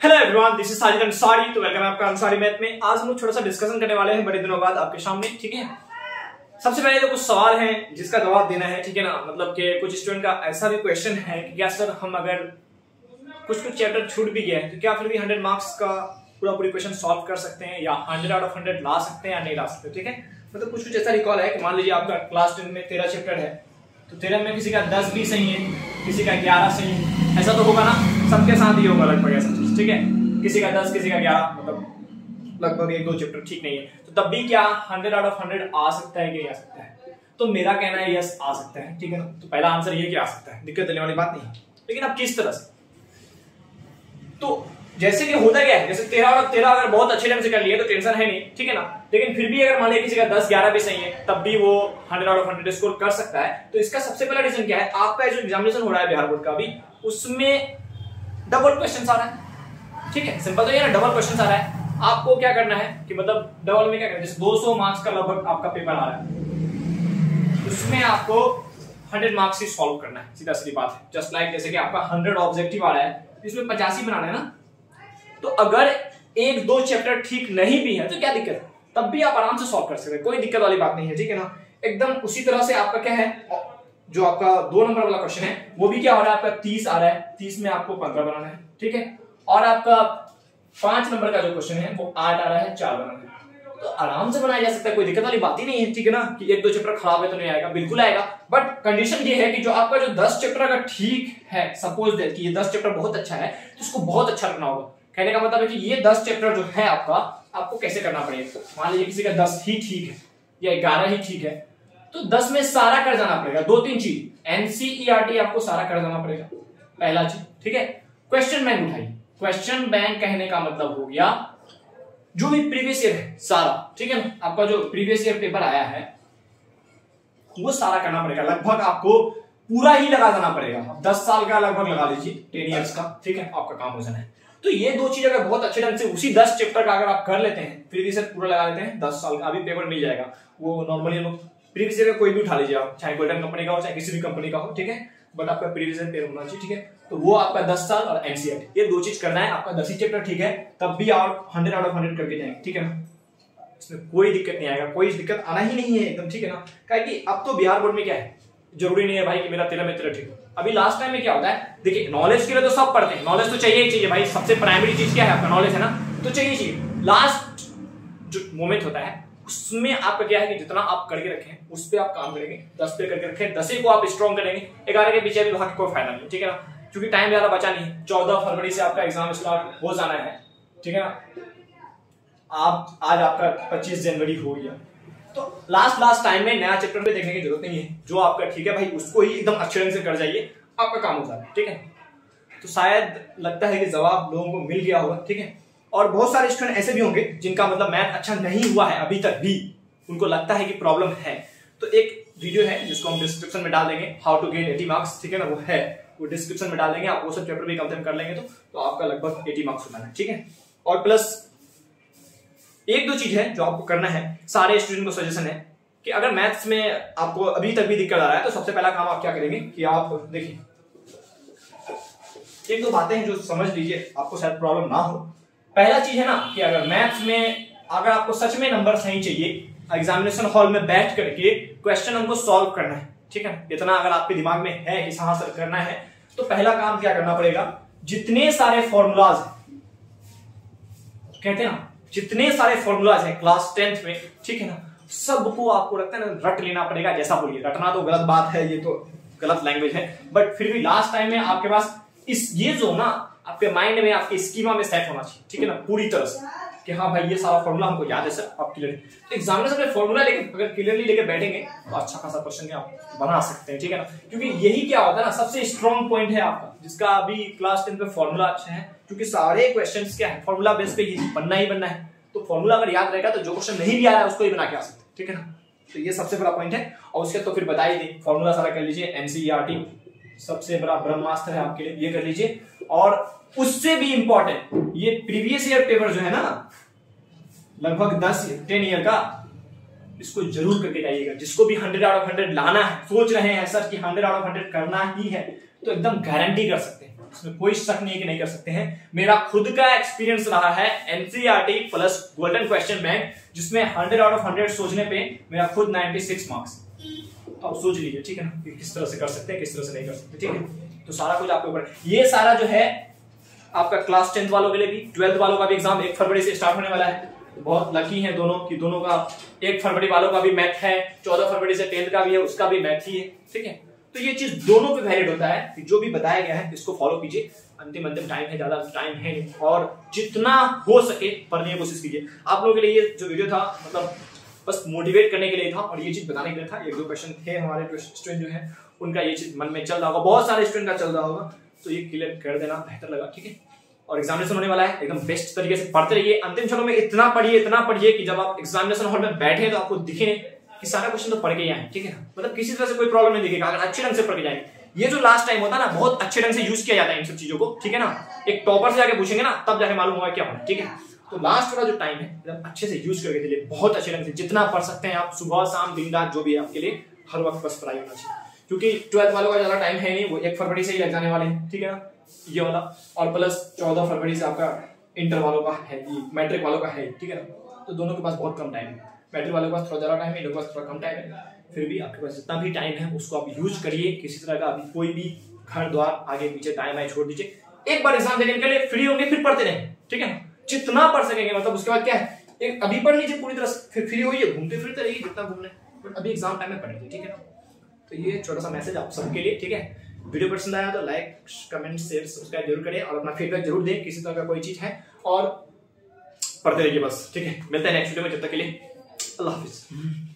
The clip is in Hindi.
Hello everyone, this is Sajid Ansari. तो वेलकम है आपका अंसारी मैथ में। आज हम लोग थोड़ा सा डिस्कशन करने वाले हैं बड़े दिनों बाद आपके सामने, ठीक है। सबसे पहले तो कुछ सवाल हैं जिसका जवाब देना है, ठीक है ना। मतलब कि कुछ स्टूडेंट का ऐसा भी क्वेश्चन है कि क्या सर हम अगर कुछ चैप्टर छूट भी गए तो क्या फिर भी 100 मार्क्स का पूरी क्वेश्चन सॉल्व कर सकते हैं या 100 आउट ऑफ 100 ला सकते हैं या नहीं ला सकते, ठीक है। मतलब कुछ ऐसा रिकॉल है कि मान लीजिए आपका क्लास 10 में 13 चैप्टर है, तो 13 में किसी का 10 भी सही है, किसी का 11 सही है। ऐसा तो होगा ना, सबके साथ ही होगा लगभग ऐसा चीज, ठीक है। किसी का 10 किसी का 11, मतलब लगभग 1-2 चैप्टर ठीक नहीं है, तो तब भी क्या 100 आउट ऑफ 100 आ सकता है कि नहीं आ सकता है। तो मेरा कहना है यस आ सकता है, ठीक है ना। तो पहला आंसर ये कि आ सकता है, दिक्कत देने वाली बात नहीं है। लेकिन अब किस तरह से, तो जैसे कि होता क्या है, जैसे 13 और 13 अगर बहुत अच्छे ढंग से कर लिए तो टेंशन है नहीं, ठीक है ना। लेकिन फिर भी अगर मान लिया किसी का 10-11 भी सही है, तब भी वो 100 आउट ऑफ 100 स्कोर कर सकता है। तो इसका सबसे पहला रीजन क्या है, आपका जो एग्जामिनेशन हो रहा है बिहार बोर्ड का भी, उसमें डबल क्वेश्चन आ रहा है, ठीक है। सिंपल तो ये ना, डबल क्वेश्चन आ रहा है। आपको क्या करना है कि मतलब डबल में क्या करना है, जैसे 200 मार्क्स का लगभग आपका पेपर आ रहा है, उसमें आपको 100 मार्क्स ही सॉल्व करना है, सीधा सीधी बात है। जस्ट लाइक जैसे कि आपका 100 ऑब्जेक्टिव आ रहा है, इसमें 85 बनाना है ना। तो अगर 1-2 चैप्टर ठीक नहीं भी है तो क्या दिक्कत है, तब भी आप आराम से सॉल्व कर सकते हैं, कोई दिक्कत वाली बात नहीं है, ठीक है ना। एकदम उसी तरह से आपका क्या है, जो आपका 2 नंबर वाला क्वेश्चन है वो भी क्या हो रहा है, आपका 30 आ रहा है, 30 में आपको 15 बनाना है, ठीक है। और आपका 5 नंबर का जो क्वेश्चन है वो 8 आ रहा है, 4 बनाना है। तो आराम से बनाया जा सकता है, कोई दिक्कत वाली बात ही नहीं है, ठीक है ना। कि 1-2 चैप्टर खराब है तो नहीं आएगा, बिल्कुल आएगा। बट कंडीशन ये है कि जो आपका जो 10 चैप्टर अगर ठीक है, सपोज दैट कि ये 10 चैप्टर बहुत अच्छा है, तो इसको बहुत अच्छा रखना होगा। कहने का मतलब है कि ये 10 चैप्टर जो है आपका, आपको कैसे करना पड़ेगा। मान लीजिए किसी का 10 ही ठीक है या 11 ही ठीक है, तो 10 में सारा कर जाना पड़ेगा। 2-3 चीज एनसीईआरटी आपको सारा कर जाना पड़ेगा, पहला चीज, ठीक है। क्वेश्चन बैंक उठाइए। क्वेश्चन बैंक कहने का मतलब हो गया जो भी प्रीवियस ईयर है सारा, ठीक है ना। आपका जो प्रीवियस ईयर पेपर आया है वो सारा करना पड़ेगा, लगभग आपको पूरा ही लगा देना पड़ेगा। 10 साल का लगभग लगा लीजिए, 10 इयर्स का, ठीक है, आपका काम हो जाना है। तो ये 2 चीज अगर बहुत अच्छे ढंग से उसी 10 चैप्टर का अगर आप कर लेते हैं, प्रीवियस ईयर पूरा लगा लेते हैं, 10 साल का अभी पेपर मिल जाएगा। वो नॉर्मली लोग प्रीवियस ईयर का कोई भी उठा लीजिए आप, चाहे गोल्डन कंपनी का हो चाहे किसी भी कंपनी का हो, ठीक है। बट आपका प्रीवियस ईयर पेपर होना चाहिए, ठीक है। तो वो आपका 10 साल और एनसीईआरटी, ये 2 चीज करना है। आपका 10 ही चैप्टर ठीक है, तब भी आप 100 आउट ऑफ 100 करके जाएंगे, ठीक है ना। इसमें कोई दिक्कत नहीं आएगा, कोई दिक्कत आना ही नहीं है एकदम, ठीक है ना। क्योंकि अब तो बिहार बोर्ड में क्या है, जरूरी नहीं है भाई कि मेरा 13 में 13 ठीक हो। अभी लास्ट टाइम में क्या होता है, देखिए नॉलेज के लिए तो सब पढ़ते हैं, नॉलेज तो चाहिए ही चाहिए भाई। सबसे प्राइमरी चीज क्या है, आपका नॉलेज है ना, तो चाहिए। लास्ट जो मोमेंट होता है उसमें आपका क्या है कि जितना आप करके रखें उस पे आप काम करेंगे, 10 पे करके रखें, 10 को आप स्ट्रॉन्ग करेंगे, 11 के पीछे भी भाग के कोई फायदा नहीं, ठीक है ना। क्योंकि टाइम ज्यादा बचा नहीं है, 14 फरवरी से आपका एग्जाम स्टार्ट हो जाना है, ठीक है ना। आप आज आपका 25 जनवरी हो गया, तो लास्ट टाइम में नया चैप्टर पे देखने की जरूरत नहीं है। जो आपका ठीक है भाई उसको ही एकदम अच्छे ढंग से कर जाइए, आपका काम हो जाए, ठीक है। तो शायद लगता है कि जवाब लोगों को मिल गया होगा, ठीक है। और बहुत सारे स्टूडेंट ऐसे भी होंगे जिनका मतलब मैथ अच्छा नहीं हुआ है अभी तक भी, उनको लगता है कि प्रॉब्लम है। तो एक वीडियो है जिसको हम डिस्क्रिप्शन में डाल देंगे, हाउ टू गेट 80 मार्क्स, ठीक है ना, वो है, वो डिस्क्रिप्शन में डाल देंगे। आप वो सब चैप्टर भी कम कर लेंगे तो आपका लगभग 80 मार्क्स हो जाना है, ठीक है। और प्लस 1-2 चीज है जो आपको करना है, सारे स्टूडेंट को सजेशन है कि अगर मैथ्स में आपको अभी तक भी दिक्कत आ रहा है तो सबसे पहला काम आप क्या करेंगे कि आप देखिए 1-2 बातें हैं जो समझ लीजिए, आपको शायद प्रॉब्लम ना हो। पहला चीज है ना कि अगर मैथ्स में अगर आपको सच में नंबर सही चाहिए, एग्जामिनेशन हॉल में बैठ करके क्वेश्चन हमको सॉल्व करना है, ठीक है। इतना अगर आपके दिमाग में है कि हाँ सर करना है, तो पहला काम क्या करना पड़ेगा, जितने सारे फॉर्मूलाज कहते हैं ना, जितने सारे फॉर्मूलाज हैं क्लास 10th में, ठीक है ना, सबको आपको लगता है ना रट लेना पड़ेगा। जैसा बोलिए, रटना तो गलत बात है, ये तो गलत लैंग्वेज है, बट फिर भी लास्ट टाइम में आपके पास ये जो ना आपके माइंड में, आपके स्कीमा में सेट होना चाहिए, ठीक है ना, पूरी तरह से कि हाँ भाई ये सारा फॉर्मूला हमको याद है सर, आप क्लियर। तो एग्जामिनेशन में फॉर्मूला लेके अगर क्लियरली लेके बैठेंगे तो अच्छा खासा क्वेश्चन आप बना सकते हैं, ठीक है ना। क्योंकि यही क्या होता है ना, सबसे स्ट्रॉन्ग पॉइंट है आपका, जिसका अभी क्लास 10 पे फॉर्मूला अच्छा है। क्योंकि सारे क्वेश्चन क्या है, फॉर्मूला बेस पे ही बनना है। तो फॉर्मूला अगर याद रहेगा तो जो क्वेश्चन नहीं भी आ रहा है उसको ही बना के आ सकते हैं, ठीक है ना। तो ये सबसे बड़ा पॉइंट है। और उसके तो फिर बता ही दी, फॉर्मूला सारा कर लीजिए, एनसीईआरटी सबसे बड़ा ब्रह्मास्त्र है आपके लिए, ये कर लीजिए। और उससे भी इंपॉर्टेंट ये प्रीवियस ईयर पेपर जो है ना, लगभग 10 ईयर का, इसको जरूर करके जाइएगा। जिसको भी 100 आउट ऑफ 100 लाना है, सोच रहे हैं सर कि 100 आउट ऑफ 100 करना ही है, तो एकदम गारंटी कर सकते हैं इसमें कोई शक नहीं है कि नहीं कर सकते हैं। मेरा खुद का एक्सपीरियंस रहा है NCERT plus golden question bank, जिसमें 100 आउट ऑफ 100 सोचने पे मेरा खुद 96 मार्क्स। अब सोच लीजिए, ठीक है ना, कि किस तरह से कर सकते हैं, किस तरह से नहीं कर सकते, ठीक है। तो सारा कुछ आपके ऊपर, ये सारा जो है आपका क्लास 10th वालों के लिए भी, 12th वालों का भी एग्जाम 1 फरवरी से स्टार्ट होने वाला है। तो बहुत लकी है दोनों कि दोनों का 1 फरवरी वालों का भी मैथ है, 14 फरवरी से 10th का भी है, उसका भी मैथ ही है, ठीक है। तो ये चीज दोनों पे वैलिड होता है कि जो भी बताया गया है इसको फॉलो कीजिए। अंतिम टाइम है, ज्यादा टाइम है नहीं, और जितना हो सके पढ़ने की कोशिश कीजिए। आप लोगों के लिए ये जो वीडियो था मतलब बस मोटिवेट करने के लिए था और ये चीज बताने के लिए था। 1-2 क्वेश्चन थे हमारे जो स्टूडेंट जो है उनका ये चीज मन में चल रहा होगा, बहुत सारे स्टूडेंट का चल रहा होगा, तो ये क्लियर कर देना बेहतर लगा, ठीक है। और एग्जामिनेशन होने वाला है, एकदम बेस्ट तरीके से पढ़ते रहिए। अंतिम क्षणों में इतना पढ़िए कि जब आप एग्जामिनेशन हॉल में बैठे तो आपको दिखे कि सारा क्वेश्चन तो पढ़ के ही आए, ठीक है। मतलब किसी तरह से कोई प्रॉब्लम नहीं दिखेगा अगर अच्छे ढंग से पढ़ के जाएंगे। ये जो लास्ट टाइम होता है ना, बहुत अच्छे ढंग से यूज किया जाता है इन सब चीजों को, ठीक है ना। एक टॉपर से जाके पूछेंगे ना, तब जाके मालूम होगा क्या होना, ठीक है। तो लास्ट वाला जो टाइम है एकदम अच्छे से यूज करके चलिए, बहुत अच्छे ढंग से जितना पढ़ सकते हैं आप, सुबह शाम दिन रात जो भी है आपके लिए हर वक्त बस पढ़ाई होना चाहिए। क्योंकि 12th वालों का ज्यादा टाइम है नहीं, वो 1 फरवरी से ही लग जाने वाले हैं, ठीक है ना, ये वाला। और प्लस 14 फरवरी से आपका इंटर वालों का है, मैट्रिक वालों का है, ठीक है ना। तो दोनों के पास बहुत कम टाइम है, मैट्रिक वालों के पास थोड़ा ज्यादा टाइम है, इंटर के पास थोड़ा कम टाइम है। फिर भी आपके पास जितना भी टाइम है उसको आप यूज करिए। किसी तरह का अभी कोई भी घर द्वार आगे पीछे दाएं बाएं छोड़ दीजिए। एक बार एग्जाम देने के लिए फ्री होंगे फिर पढ़ते रहेंगे, ठीक है ना, जितना पढ़ सकेंगे। मतलब उसके बाद क्या है, एक अभी पढ़ लीजिए पूरी तरह से, फिर फ्री होइए, घूमते फिरते रहिए जितना घूमना है, बट अभी एग्जाम टाइम में पढ़ेंगे, ठीक है ना। तो ये छोटा सा मैसेज आप सबके लिए, ठीक है। वीडियो पसंद आया तो लाइक कमेंट शेयर सब्सक्राइब जरूर करें और अपना फीडबैक जरूर दें किसी तरह का कोई चीज है, और पढ़ते रहिए बस, ठीक है। मिलते हैं नेक्स्ट वीडियो में, जब तक के लिए अल्लाह हाफिज।